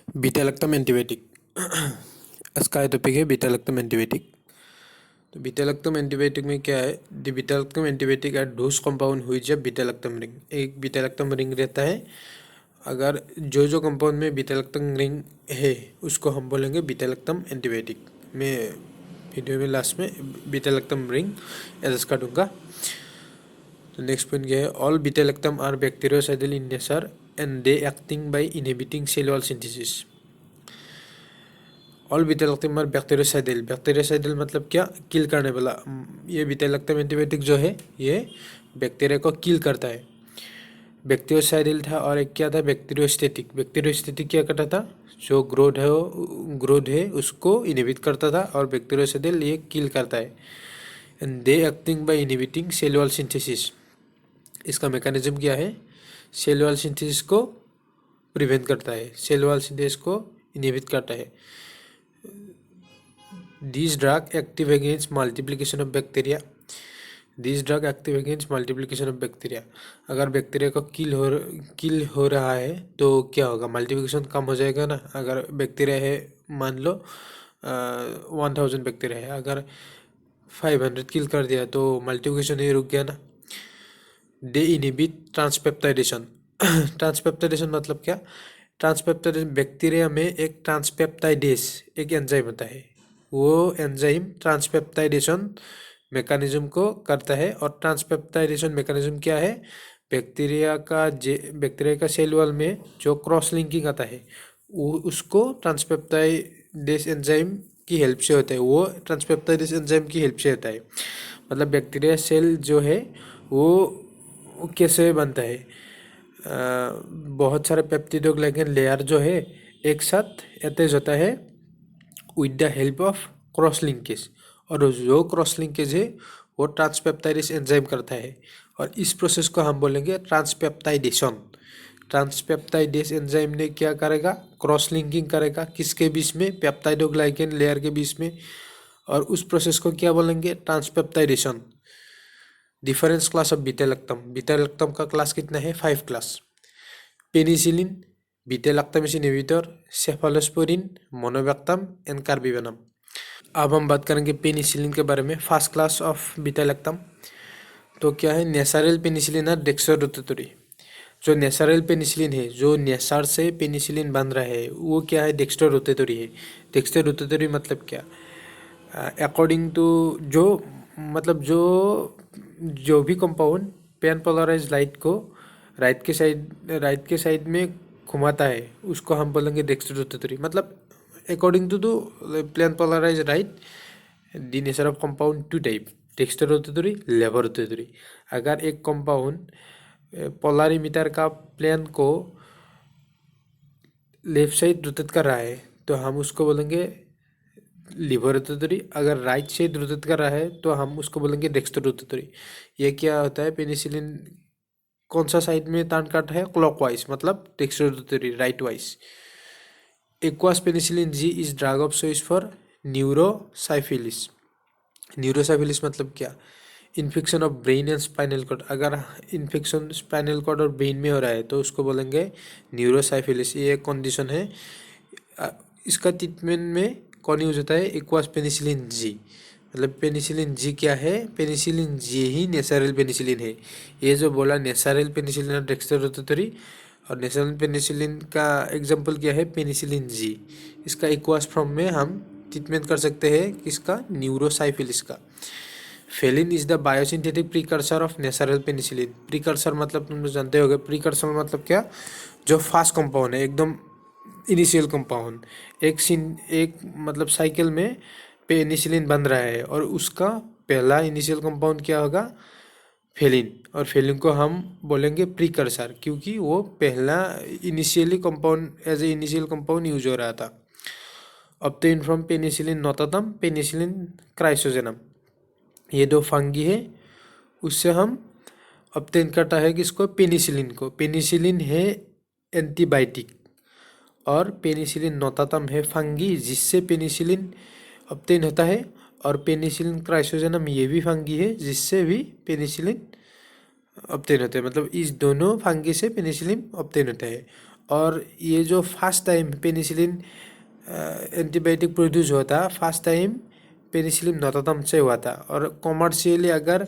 Beta lactam antibiotic इसका topic है beta lactam antibiotic. तो बीटा लैक्टम एंटीबायोटिक में क्या है, the beta lactam antibiotic are those compound हुई जब बीटा लैक्टम रिंग, एक बीटा लैक्टम रिंग रहता है। अगर जो कंपाउंड में बीटा लैक्टम रिंग है उसको हम बोलेंगे बीटा लैक्टम एंटीबायोटिक। मैं वीडियो में लास्ट में बीटा लैक्टम रिंग एड्रेस कर दूंगा। तो नेक्स्ट पॉइंट क्या है, all beta lactam are bactericidal in nature and they acting by inhibiting cell wall synthesis. All beta lactam are bactericidal, bactericidal मतलब क्या, किल करने वाला। ये बीटा लैक्टम एंटीबायोटिक जो है ये बैक्टीरिया को किल करता है। बैक्टीरियोसाइडल था और एक क्या था, बैक्टीरियोस्टैटिक। बैक्टीरियोस्टैटिक क्या करता था, जो ग्रोथ है उसको इनहिबिट करता था, और बैक्टीरियोसाइडल ये किल करता है। And they acting by inhibiting cell wall synthesis. इसका मैकेनिज्म क्या है, सेल वॉल सिंथेसिस को प्रिवेंट करता है, सेल वॉल सिंथेसिस को इनहिबिट करता है। These drug active against multiplication of bacteria. These drug active against multiplication of bacteria. अगर बैक्टीरिया को किल हो रहा है तो क्या होगा, मल्टीप्लिकेशन कम हो जाएगा ना। अगर बैक्टीरिया है, मान लो 1000 बैक्टीरिया है, अगर 500 किल कर दिया तो मल्टीप्लिकेशन ही रुक गया ना। दे इनहिबिट ट्रांसपेप्टाइडेशन। ट्रांसपेप्टाइडेशन मतलब क्या, ट्रांसपेप्टाइडेशन बैक्टीरिया में एक ट्रांसपेप्टाइडेस एक एंजाइम होता है, वो एंजाइम ट्रांसपेप्टाइडेशन मैकेनिज्म को करता है। और ट्रांसपेप्टाइडेशन मैकेनिज्म क्या है, बैक्टीरिया का सेल वॉल में जो क्रॉस लिंकिंग आता है वो उसको ट्रांसपेप्टाइडेस एंजाइम की हेल्प से होता है, वो ट्रांसपेप्टाइडेस एंजाइम की हेल्प से होता है। मतलब बैक्टीरिया सेल जो है वो कैसे बनता है, बहुत सारे पेप्टिडोग्लाइकन लेयर जो है एक साथ अटैच होता है with the help of cross linkage, और जो क्रॉस लिंकेज है वो ट्रांसपेप्टाइडेस एंजाइम करता है, और इस प्रोसेस को हम बोलेंगे ट्रांसपेप्टाइडेशन। ट्रांसपेप्टाइडेस एंजाइम ने क्या करेगा, क्रॉस लिंकिंग करेगा किसके बीच में, पेप्टाइडोग्लाइकन लेयर के बीच में, और उस प्रोसेस को क्या बोलेंगे, transpeptidation. Difference class of beta lactam, beta lactam का क्लास कितना है, 5 class. Penicillin, beta lactamase inhibitor, cephalosporin, monobactam and carbapenem. अब हम बात करेंगे पेनिसिलिन के बारे में, first class of beta lactam. तो क्या है, नेचुरल पेनिसिलिन और डेक्स्ट्रोरोटेटरी। जो नेचुरल पेनिसिलिन है, जो नेचर से पेनिसिलिन बन रहा है, वो क्या है, डेक्स्ट्रोरोटेटरी है। डेक्स्ट्रोरोटेटरी मतलब क्या, अकॉर्डिंग टू जो मतलब जो भी कंपाउंड पेन पोलराइज लाइट को राइट के साइड में घुमाता है उसको हम बोलेंगे डेक्स्ट्रोरोटेटरी। मतलब according to the plane polarise light the nature of compound two type, dextrorotatory, laevorotatory. अगर एक कंपाउंड पोलरीमीटर का प्लेन को लेफ्ट साइड रोटेट कर रहा है तो हम उसको बोलेंगे लिबोरोटेटरी। अगर राइट साइड रोटेट कर रहा है तो हम उसको बोलेंगे डेक्स्ट्रोरोटेटरी। ये क्या होता है, पेनिसिलिन कौन सा साइड में टर्न करता है, क्लॉकवाइज, मतलब dextrorotatory right wise. Aqueous penicillin G is drug of choice for neurosyphilis. Neurosyphilis मतलब क्या, infection of brain and spinal cord. अगर इन्फेक्शन स्पाइनल कॉर्ड और ब्रेन में हो रहा है तो उसको बोलेंगे न्यूरोसाइफिलिस। ये एक कंडीशन है। इसका ट्रीटमेंट में कौन यूज होता है, एक्वास पेनिसिलिन जी। मतलब पेनिसिलिन जी क्या है, पेनिसिलिन जी ही नेचुरल पेनिसिलिन है। ये जो बोला नेचुरल पेनिसिलिन और डेक्स्ट्रोरोटेटरी, और नेचुरल पेनिसिलिन का एग्जांपल क्या है, पेनिसिलिन जी। इसका एक्वास फॉर्म में हम ट्रीटमेंट कर सकते हैं किसका, न्यूरोसाइफिलिस का। Phelan is the biosynthetic precursor of natural penicillin. Precursor मतलब तुम लोग जानते होगे, प्रीकर्सर मतलब क्या, जो फास्ट कंपाउंड है, एकदम इनिशियल कंपाउंड। एक मतलब साइकिल में पेनिसिलिन बन रहा है और उसका पहला इनिशियल कंपाउंड क्या होगा, फेलिन। और फेलिन को हम बोलेंगे प्रीकर्सर क्योंकि वो पहला initially compound as a initial compound use हो रहा था। Obtain from penicillin notatum, penicillin chrysogenum. ये दो फंगी है, उससे हम ऑब्टेन करता है किसको, पेनिसिलिन को। पेनिसिलिन है एंटीबायोटिक और पेनिसिलिन नोटाटम है फंगी जिससे पेनिसिलिन ऑब्टेन होता है, और पेनिसिलिन क्राइसोजेनम ये भी फंगी है जिससे भी पेनिसिलिन ऑब्टेन होता है। मतलब इस दोनों फंगी से पेनिसिलिन ऑब्टेन होता है। और ये जो first time penicillin antibiotic produce हुआ था, फर्स्ट टाइम पेनिसिलिन नोतातम से हुआ था। और कॉमर्शियली अगर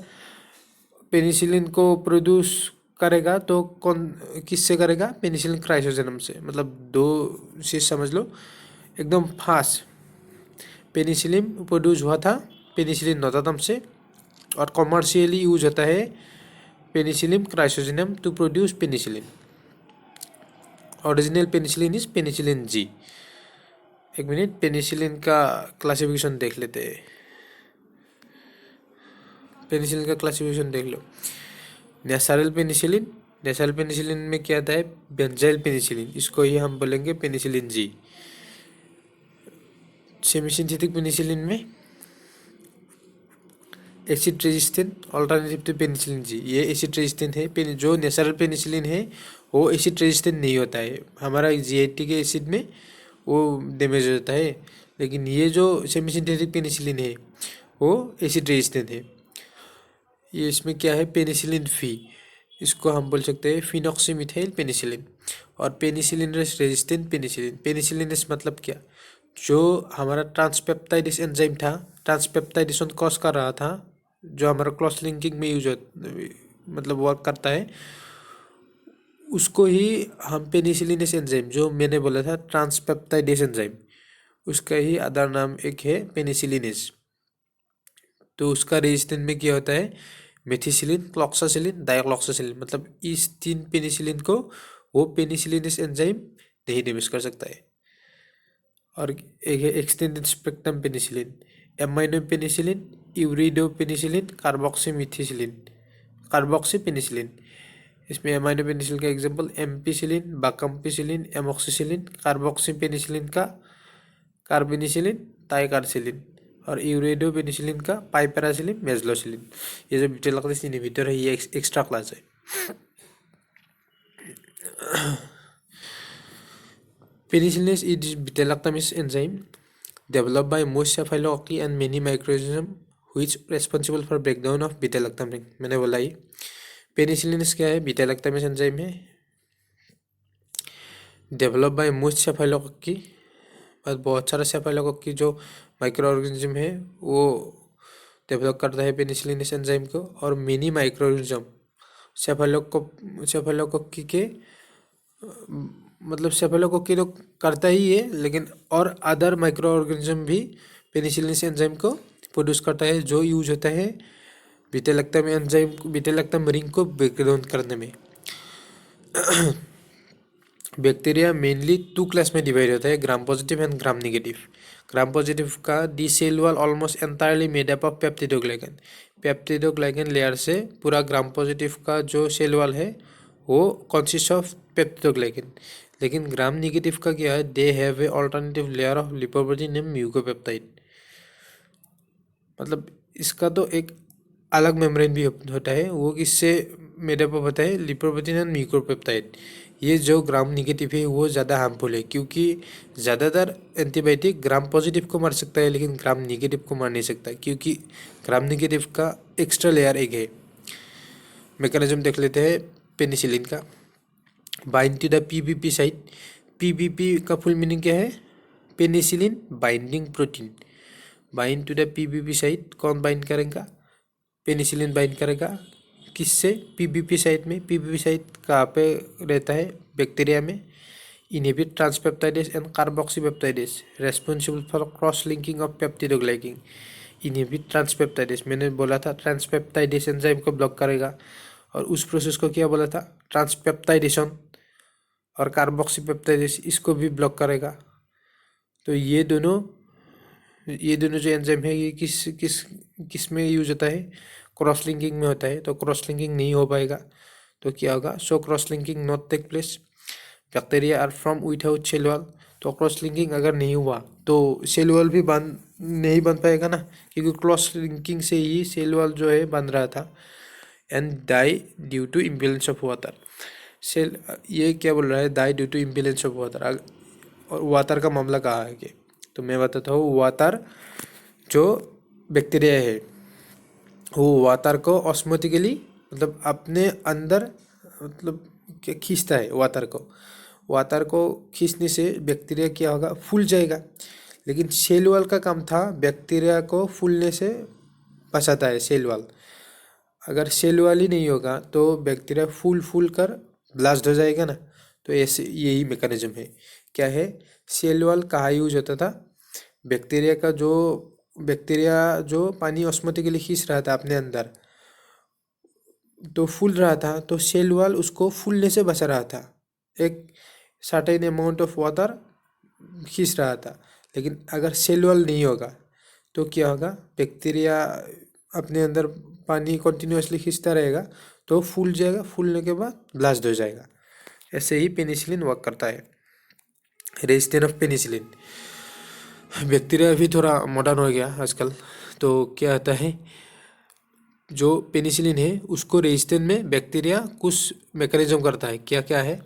पेनिसिलिन को प्रोड्यूस करेगा तो कौन किससे करेगा? पेनिसिलिन क्राइसोजेनम से। मतलब दो चीज़ समझ लो, एकदम फास्ट पेनिसिलिन प्रोड्यूस हुआ था पेनिसिलिन नोतातम से, और कॉमर्शियली यूज होता है penicillin chrysogenum to produce penicillin. Original penicillin is penicillin G. एक मिनट, पेनिसिलिन का क्लासिफिकेशन देख लेते हैं। पेनिसिलिन का क्लासिफिकेशन देख लो। नेसारल पेनिसिलिन, नेसारल पेनिसिलिन में क्या आता है? बेंजाइल पेनिसिलिन, इसको ही हम बोलेंगे penicillin G. Semi synthetic penicillin में acid resistant alternative to penicillin G, ये एसिड रेजिस्टेंट है। जो नेचुरल पेनिसिलिन है वो एसिड रेजिस्टेंट नहीं होता है, हमारा जीआईटी के एसिड में वो डैमेज हो जाता है। लेकिन ये जो सेमी सिंथेटिक पेनिसिलिन है वो एसिड रेजिस्टेंट है। ये इसमें क्या है? पेनिसिलिन फी, इसको हम बोल सकते हैं फिनॉक्सीमिथाइल पेनिसिलिन। और पेनिसिलिन रेजिस्टेंट पेनिसिलिन, पेनिसिलिन मतलब क्या? जो हमारा ट्रांसपेप्टाइडिस एंजाइम था, ट्रांसपेप्टाइडेशन कॉज कर रहा था, जो हमारा क्रॉस लिंकिंग में यूज मतलब वर्क करता है, उसको ही हम पेनिसिलिनेस एंजाइम, जो मैंने बोला था ट्रांसपेप्टाइडेस एंजाइम, उसका ही अदर नाम एक है पेनिसिलिनेस। तो उसका रेजिस्टेंस में क्या होता है? मेथिसिलिन, क्लॉक्सासिलिन, डाइक्लॉक्सासिलिन, मतलब इस तीन पेनिसिलिन को वो पेनिसिलिनेस एंजाइम नहीं डैमेज कर सकता है। और एक है extended spectrum penicillin, amino penicillin, ureido penicillin, carboxy methicillin, carboxy penicillin. इसमें एमाइनो पेनिसिलिन का example ampicillin, bacampicillin, amoxicillin, carboxy penicillin का कार्बेनिसिलिन, टाइकार्सिलिन, और यूरिडो पेनिसिलिन का पाइपेरासिलिन, मेजलोसिलिन। ये जो बीटा लैक्टमेस इनहिबिटर है ये एक्स्ट्रा क्लास है। Penicillinase is beta-lactamase enzyme developed by most Staphylococcus and many microorganisms which responsible for breakdown of beta-lactamase। मैंने बोला ही पेनिसिलिनस क्या है? बीटा-लैक्टामेस एंजाइम है, डेवलप बाय मोस्ट स्टेफाइलोकोक्की, बहुत सारा स्टेफाइलोकोक्की जो माइक्रो ऑर्गेनिज्म है वो डेवलप करता है पेनिसिलिनस एंजाइम को। और मेनी माइक्रो ऑर्गेनिज्म स्टेफाइलोकोक्की के मतलब सेफेलोकोक्की तो करता ही है, लेकिन और अदर माइक्रो ऑर्गेनिज्म भी पेनिसिलिन एंजाइम को प्रोड्यूस करता है, जो यूज होता है beta lactam enzyme, beta lactam ring को ब्रेक डाउन करने में। बैक्टीरिया मेनली टू क्लास में डिवाइड होता है, gram positive and gram negative. Gram positive का the cell wall almost entirely made up of peptidoglycan, peptidoglycan layer से पूरा ग्राम positive का जो सेल वॉल है वो कंसिस्ट ऑफ पेप्टिडोग्लाइकन। लेकिन ग्राम निगेटिव का क्या है? They have a alternative layer of lipoprotein and mucopeptide. मतलब इसका तो एक अलग मेम्ब्रेन भी होता है, वो किससे मेडअप होता है? Lipoprotein and mucopeptide. ये जो ग्राम निगेटिव है वो ज़्यादा हार्मफुल है, क्योंकि ज़्यादातर एंटीबायोटिक ग्राम पॉजिटिव को मार सकता है लेकिन ग्राम निगेटिव को मार नहीं सकता, क्योंकि ग्राम निगेटिव का एक्स्ट्रा लेयर एक है। मैकेनिज्म देख लेते हैं पेनिसिलिन का। Bind to the PBP site, PBP का फुल मीनिंग क्या है? Penicillin binding protein. Bind to the PBP site, कौन बाइंड करेगा? पेनिसिलिन बाइंड करेगा। किससे? पीबीपी साइट में। पीबीपी साइट कहाँ पे रहता है? बैक्टीरिया में। Inhibit transpeptidase and carboxypeptidase, responsible for cross linking of peptidoglycan. Inhibit transpeptidase, मैंने बोला था ट्रांसपेप्टाइडेस एंजाइम को ब्लॉक करेगा, और उस प्रोसेस को क्या बोला था? ट्रांसपेप्टाइडेशन। और कार्बोक्सीपेप्टाइडेस इसको भी ब्लॉक करेगा। तो ये दोनों जो एंजाइम है ये किस किस किस में यूज होता है? क्रॉस लिंकिंग में होता है। तो क्रॉस लिंकिंग नहीं हो पाएगा तो क्या होगा? So cross linking not take place, bacteria are from without cell wall. तो क्रॉस लिंकिंग अगर नहीं हुआ तो सेल वॉल भी नहीं बन पाएगा ना, क्योंकि क्रॉस लिंकिंग से ही सेल वॉल जो है बन रहा था। And die due to imbalance of water, cell ये क्या बोल रहा है? Die due to imbalance of water. और वाटर का मामला कहाँ है कि? तो मैं बताता हूँ, वाटर जो बैक्टीरिया है वो वाटर को ऑस्मोटिकली मतलब अपने अंदर मतलब खींचता है वाटर को। वाटर को खींचने से बैक्टीरिया क्या होगा, फूल जाएगा। लेकिन सेल वॉल का काम था बैक्टीरिया को फूलने से बचाता है सेल वॉल। अगर सेल वॉल ही नहीं होगा तो बैक्टीरिया फूल फूल कर ब्लास्ट हो जाएगा ना। तो ऐसे यही मैकेनिज्म है। क्या है, सेल वॉल कहाँ यूज होता था, बैक्टीरिया जो पानी ऑस्मोटिकली खींच रहा था अपने अंदर तो फूल रहा था, तो सेल वॉल उसको फूलने से बचा रहा था। एक सर्टेन अमाउंट ऑफ वाटर खींच रहा था। लेकिन अगर सेल वॉल नहीं होगा तो क्या होगा, बैक्टीरिया अपने अंदर पानी कंटिन्यूअसली खींचता रहेगा तो फूल जाएगा, फूलने के बाद ब्लास्ट हो जाएगा। ऐसे ही पेनिसिलिन वर्क करता है। रेजिस्टेंस ऑफ पेनिसिलिन, बैक्टीरिया भी थोड़ा मॉडर्न हो गया आजकल। तो क्या होता है, जो पेनिसिलिन है उसको रेजिस्टेंस में बैक्टीरिया कुछ मैकेनिज्म करता है। क्या क्या है,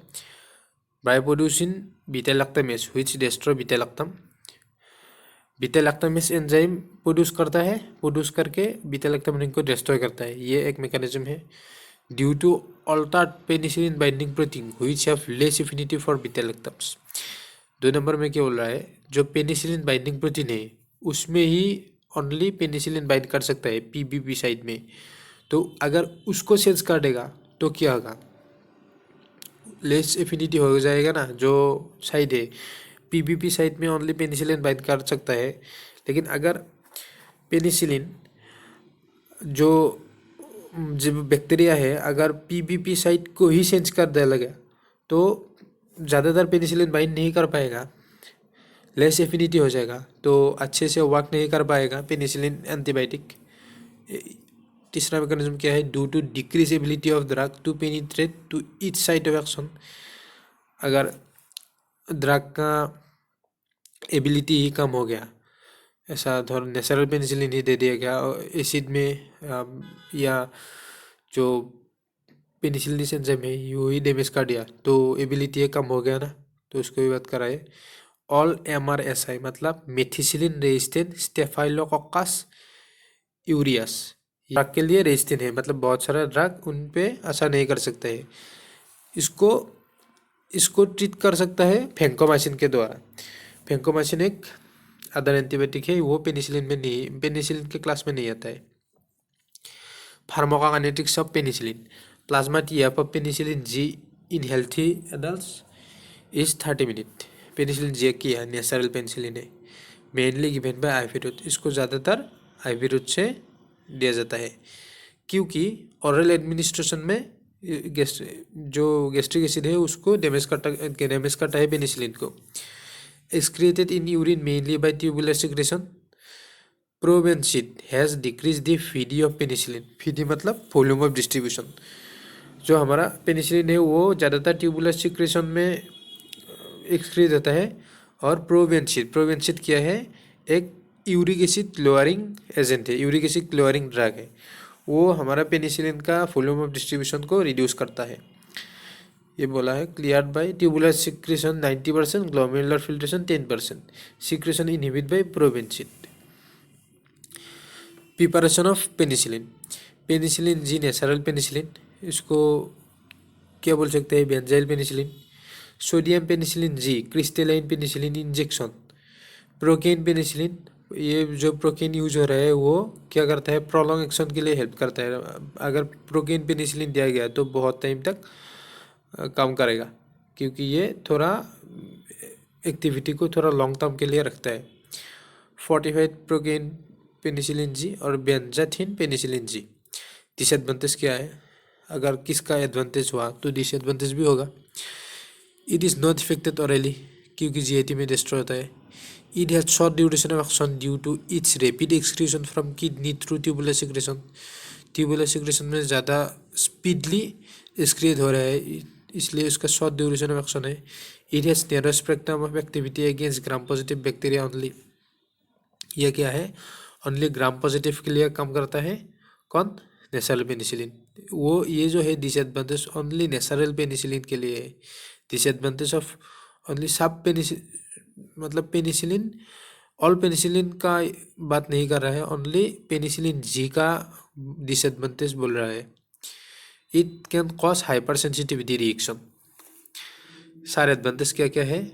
by producing beta lactamase which destroy beta lactam. Beta lactamase enzyme produce करके बीटा लैक्टम रिंग को डिस्ट्रॉय करता है। ये एक मैकेनिज्म है। Due to altered penicillin binding protein which have less affinity for beta lactams. 2 number में क्या बोल रहा है, जो पेनिसिलिन बाइंडिंग प्रोटीन है उसमें ही ओनली पेनिसिलिन बाइंड कर सकता है पीबीपी साइड में। तो अगर उसको सेंस कर देगा तो क्या होगा, लेस एफिनिटी हो जाएगा ना। जो साइड है पीबीपी साइड में ओनली पेनिसिलिन बाइंड कर सकता है। लेकिन अगर पेनिसिलिन जो जब बैक्टीरिया है अगर पीबीपी साइट को ही सेंस कर दिया लगा तो ज़्यादातर पेनिसिलिन बाइंड नहीं कर पाएगा, लेस एफिनिटी हो जाएगा, तो अच्छे से वर्क नहीं कर पाएगा पेनिसिलिन एंटीबायोटिक। तीसरा मैकेनिज्म क्या है, due to decrease ability of drug to penetrate to each site of action. अगर ड्रग का एबिलिटी ही कम हो गया, ऐसा थोड़ा नेचुरल पेनिसिलिन ही दे दिया गया और एसिड में या जो पेनिसिलिन एंजाइम है वो ही डैमेज कर दिया तो एबिलिटी कम हो गया ना, तो उसको भी बात कराए। ऑल MRSI मतलब methicillin resistant staphylococcus urease drug के लिए रेजिस्टेंट है, मतलब बहुत सारा ड्रग उन पे असर नहीं कर सकता है। इसको इसको ट्रीट कर सकता है फेंकोमाइसिन के द्वारा। फेंकोमाइसिन एक अदर एंटीबायोटिक है, वो पेनिसिलिन में नहीं, पेनिसिलिन के क्लास में नहीं आता है। Pharmacokinetics of penicillin, plasma TF of penicillin G in healthy adults is 30 minute. Penicillin G की है नेचुरल पेनिसिलिन है, mainly given by IV route. इसको ज़्यादातर आईवी रूट से दिया जाता है क्योंकि ओरल एडमिनिस्ट्रेशन में जो गैस्ट्रिक एसिड है उसको डैमेज करता है पेनिसिलिन को। Excreted in urine mainly by tubular secretion. Probenecid has decrease the VD of penicillin. VD मतलब वॉल्यूम ऑफ डिस्ट्रीब्यूशन। जो हमारा पेनिसिलिन है वो ज़्यादातर ट्यूबुलर सिक्रेशन में एक्सक्रीट होता है। और प्रोबेंसिन क्या है, एक यूरिक एसिड लोअरिंग एजेंट है, यूरिक एसिड लोअरिंग ड्रग है। वो हमारा पेनिसिलिन का वॉल्यूम ऑफ डिस्ट्रीब्यूशन को रिड्यूस करता है। ये बोला है cleared by tubular secretion 90%, glomerular filtration 10%, secretion inhibit by probenecid. Preparation of penicillin, penicillin G natural penicillin, इसको क्या बोल सकते हैं, benzyl penicillin. Sodium penicillin G crystalline penicillin injection. Procaine penicillin, ये जो प्रोकेन यूज हो रहा है वो क्या करता है, प्रोलॉन्ग एक्शन के लिए हेल्प करता है। अगर प्रोकेन पेनिसिलिन दिया गया तो बहुत टाइम तक काम करेगा क्योंकि ये थोड़ा एक्टिविटी को थोड़ा लॉन्ग टर्म के लिए रखता है। फोर्टिफाइड प्रोकेन पेनिसिलिन जी और बेंजाथिन पेनिसिलिन जी। डिसएडवांटेज क्या है, अगर किसका एडवांटेज हुआ तो डिसएडवांटेज भी होगा। It is not affected orally क्योंकि GIT में डिस्ट्रॉय होता है। It has short duration of action due to its rapid excretion from kidney through tubular secretion. Tubular secretion में ज़्यादा स्पीडली एक्सक्रीट हो रहा है इसलिए उसका शॉर्ट ड्यूरेशन ऑफ एक्शन है। It has narrow spectrum of activity against gram positive bacteria only. यह क्या है, ओनली ग्राम पॉजिटिव के लिए काम करता है। कौन, नेचुरल पेनिसिलिन। वो ये जो है डिसएडवांटेज ओनली नेचुरल पेनिसिलिन के लिए है। डिसएडवांटेज ऑफ ओनली सब मतलब पेनिसिलिन, ऑल पेनिसिलिन का बात नहीं कर रहा है, ओनली पेनिसिलिन जी का डिसएडवांटेज बोल रहा है। It can cause hyper sensitivity reaction. सारे एडवांटेज क्या क्या है?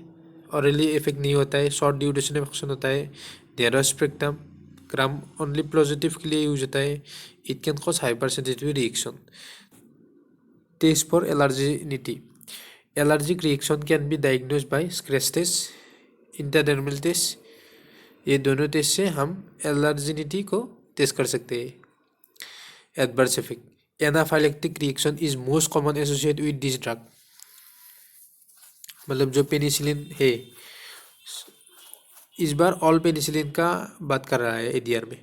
ऑरली इफेक्ट नहीं होता है, शॉर्ट ड्यूरेशन ऑफ एक्शन होता है, narrow spectrum, gram only positive के लिए यूज होता है, it can cause hypersensitive reaction. Test for allergenicity, allergic reaction can be diagnose by scratch test, intradermal test. ये दोनों टेस्ट से हम एलर्जिनिटी को टेस्ट कर सकते हैं। Adverse effect, anaphylactic reaction is most common associate with this drug. मतलब जो पेनिसिलिन है, इस बार ऑल पेनिसिलिन का बात कर रहा है एडीआर में।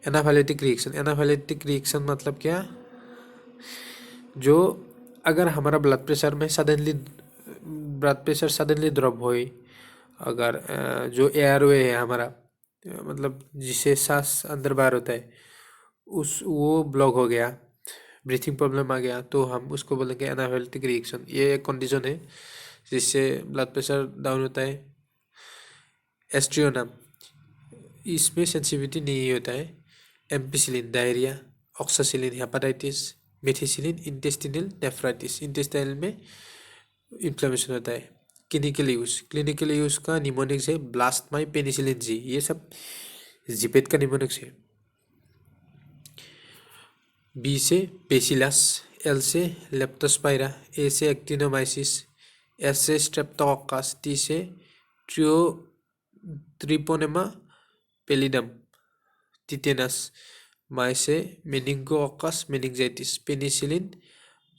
एनाफाइलेटिक रिएक्शन, एनाफाइलेटिक रिएक्शन मतलब क्या? जो अगर हमारा ब्लड प्रेशर सडनली ड्रॉप हो, अगर जो एयरवे है हमारा, मतलब जिसे सांस अंदर बाहर होता है, वो ब्लॉक हो गया, ब्रीथिंग प्रॉब्लम आ गया, तो हम उसको बोलेंगे एनाफाइलेटिक रिएक्शन। ये एक कंडीशन है जिससे ब्लड प्रेशर डाउन होता है। एस्ट्रियोनम, इसमें सेंसिटिविटी नहीं होता है। Ampicillin diarrhoea, oxacillin hepatitis, methicillin intestinal nephritis, intestinal में इन्फ्लेमेशन होता है। क्लिनिकल यूज का निमोनिक्स है ब्लास्टमाई, पेनिसिलिन जी, ये सब जिपेट का निमोनिक्स है। बी से बेसिलस, एल से लेप्टोस्पाइरा, ए से एक्टिनोमाइसिस, एस से स्ट्रेप्टोकोकस, टी से ट्रिपोनेमा पेलिडम, टिटेनस, माई से मेनिंगोकोकस मेनिंजाइटिस, पेनिसिलिन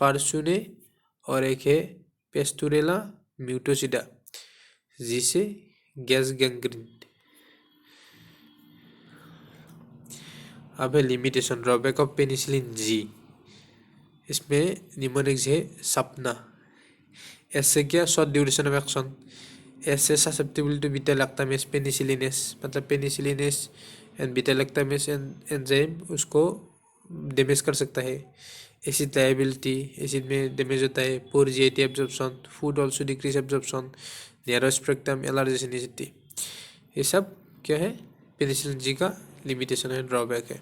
पार्सुने, और एक है पेस्टुरेला म्यूटोसिडा, जी से गैस गैंग्रीन। अब है limitation, drawback of penicillin G. इसमें निमोनिक्स है सपना। ऐसे क्या? Short duration of action. ऐसे susceptible to beta lactamase penicillinase, मतलब penicillinase and beta lactamase enzyme उसको डैमेज कर सकता है। एसिड लायबिलिटी, एसिड में डैमेज होता है। Poor GIT absorption, food also decrease absorption, narrow spectrum allergenicity. ये सब क्या है? पेनिसिलिन जी का लिमिटेशन है, ड्रॉबैक है।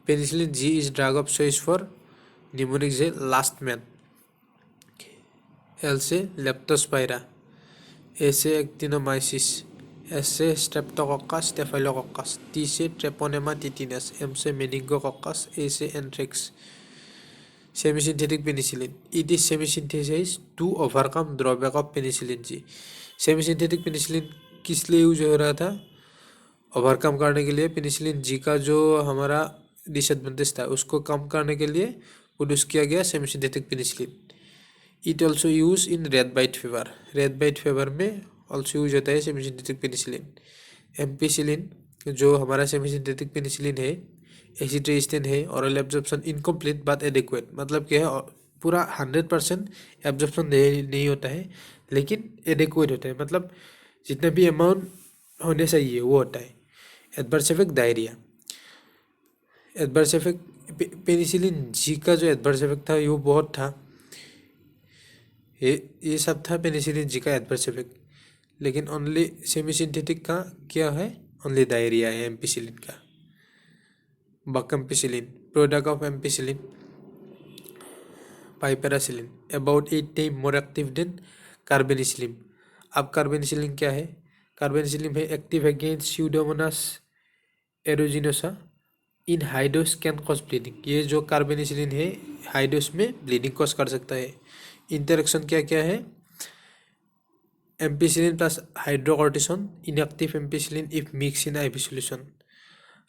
Penicillin G is drug of choice for mnemonics है लास्ट मैन। एल से लेप्टोस्पाइरा, ए से एक्टिनोमाइसिस, एस से स्ट्रेप्टोकोकस स्टेफाइलोकोकस, टी से ट्रेपोनेमा टिटिनस, एम से मेनिंगोकोकस, ए से anthrax. Semi synthetic penicillin, it is semi synthesize to overcome drawback of penicillin G. Semi synthetic penicillin किस लिए use हो रहा था? ओवरकम करने के लिए। पेनिसिलिन जी का जो हमारा डिसएडवांटेज था उसको कम करने के लिए प्रोड्यूस किया गया semi synthetic penicillin. It also use in rat bite fever, rat bite fever में ऑल्सो यूज होता है सेमी सिंथेटिक पेनिसिलिन। एम्पिसिलिन जो हमारा सेमी सिंथेटिक पेनिसिलिन है, एसिड रेजिस्टेंट है, oral absorption incomplete but adequate. मतलब क्या है? पूरा 100% एब्जॉर्प्शन नहीं होता है, लेकिन एडिक्वेट होता है, मतलब जितना भी अमाउंट होने चाहिए वो होता है। Adverse effect diarrhoea, adverse effect penicillin G का जो एडवर्स इफेक्ट था वो बहुत था। ये सब था पेनिसिलिन जी का एडवर्स इफेक्ट, लेकिन ओनली सेमी सिंथेटिक का क्या है? ओनली डायरिया है एम्पिसिलिन का। Bacampicillin, product of ampicillin, piperacillin, about 8 time more active than carbenicillin. अब कार्बेनिसिलिन क्या है? कार्बेनिसिलिन है active against Pseudomonas aeruginosa in high dose can cause bleeding. ये जो कार्बेनिसिलिन है हाई डोज में ब्लीडिंग कॉज कर सकता है। इंटरेक्शन क्या क्या है? Ampicillin plus hydrocortisone, inactive ampicillin if mix in ivy solution.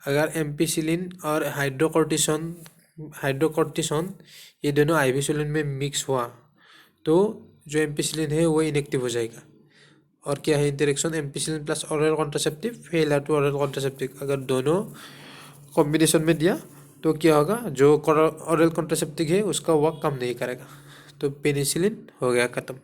अगर एम्पिसिलिन और हाइड्रोकॉर्टिसोन ये दोनों आईवी सॉल्यूशन में मिक्स हुआ तो जो एम्पिसिलिन है वो इनएक्टिव हो जाएगा। और क्या है interaction? Ampicillin plus oral contraceptive, fail to oral contraceptive. अगर दोनों कॉम्बिनेशन में दिया तो क्या होगा? जो ऑरल कॉन्ट्रासेप्टिव है उसका वर्क कम नहीं करेगा। तो पेनिसिलिन हो गया ख़त्म।